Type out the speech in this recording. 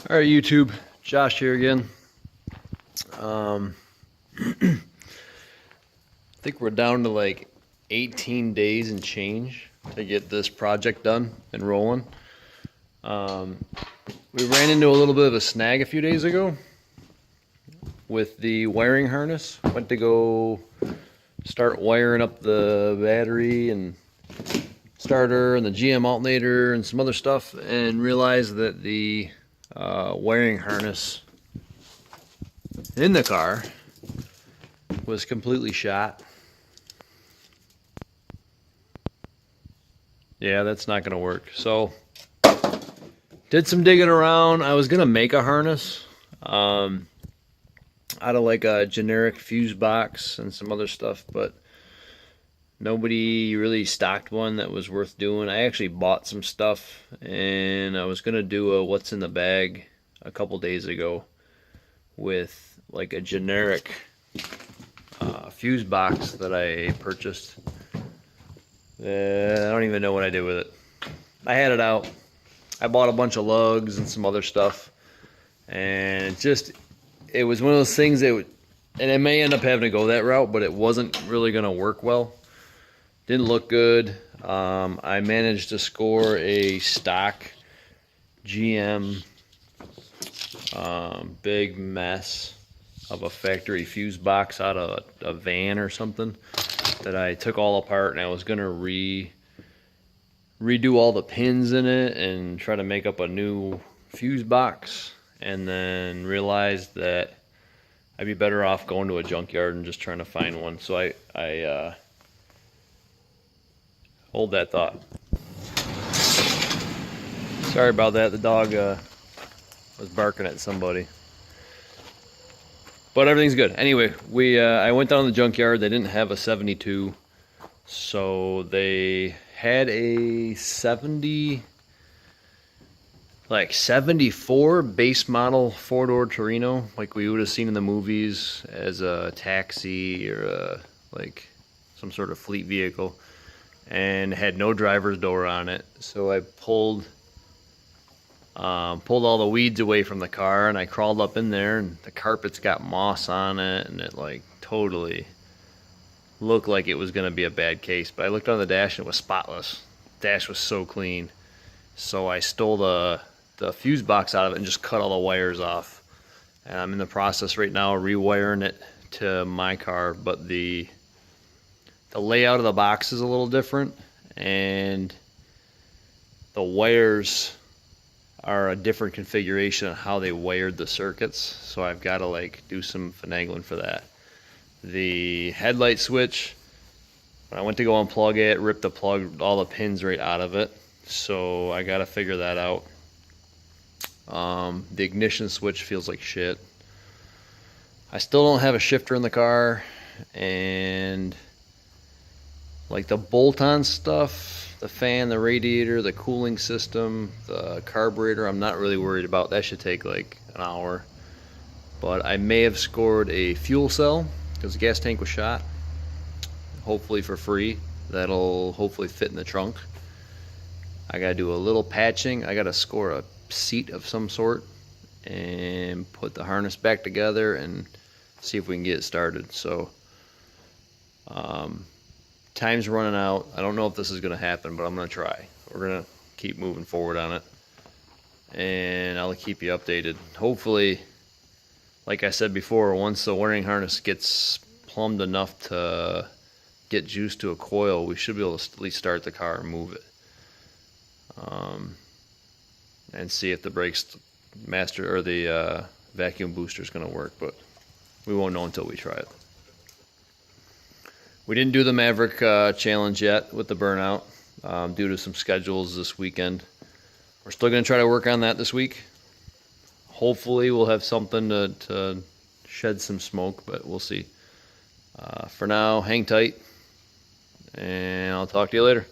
All right, YouTube, Josh here again. I think we're down to like 18 days and change to get this project done and rolling. We ran into a little bit of a snag a few days ago with the wiring harness. Went to go start wiring up the battery and starter and the GM alternator and some other stuff, and realized that the wiring harness in the car was completely shot. Yeah, that's not gonna work. So did some digging around. I was gonna make a harness out of like a generic fuse box and some other stuff, but nobody really stocked one that was worth doing. I actually bought some stuff, and I was gonna do a what's in the bag a couple days ago with like a generic fuse box that I purchased. I don't even know what I did with it. I had it out. I bought a bunch of lugs and some other stuff, and it was one of those things that and I may end up having to go that route, but it wasn't really gonna work well. Didn't look good. I managed to score a stock GM big mess of a factory fuse box out of a van or something that I took all apart, and I was gonna redo all the pins in it and try to make up a new fuse box, and then realized that I'd be better off going to a junkyard and just trying to find one. So I hold that thought. Sorry about that. The dog was barking at somebody. But everything's good. Anyway, I went down to the junkyard. They didn't have a 72, so they had a 74 base model four-door Torino, like we would have seen in the movies as a taxi or like some sort of fleet vehicle, and had no driver's door on it. So I pulled all the weeds away from the car, and I crawled up in there, and the carpet's got moss on it, and it like totally looked like it was going to be a bad case. But I looked on the dash and it was spotless. The dash was so clean. So I stole the fuse box out of it and just cut all the wires off. And I'm in the process right now of rewiring it to my car, but the layout of the box is a little different, and the wires are a different configuration on how they wired the circuits, so I've got to like do some finagling for that. The headlight switch, when I went to go unplug it, ripped all the pins right out of it, so I got to figure that out. The ignition switch feels like shit. I still don't have a shifter in the car, and like the bolt-on stuff, the fan, the radiator, the cooling system, the carburetor, I'm not really worried about. That should take like an hour. But I may have scored a fuel cell because the gas tank was shot, hopefully for free. That'll hopefully fit in the trunk. I gotta do a little patching. I gotta score a seat of some sort and put the harness back together and see if we can get it started. So time's running out. I don't know if this is going to happen, but I'm going to try. We're going to keep moving forward on it, and I'll keep you updated. Hopefully, like I said before, once the wiring harness gets plumbed enough to get juice to a coil, we should be able to at least start the car and move it, and see if the brakes master or the vacuum booster is going to work, but we won't know until we try it. We didn't do the Maverick challenge yet with the burnout due to some schedules this weekend. We're still going to try to work on that this week. Hopefully we'll have something to shed some smoke, but we'll see. For now, hang tight, and I'll talk to you later.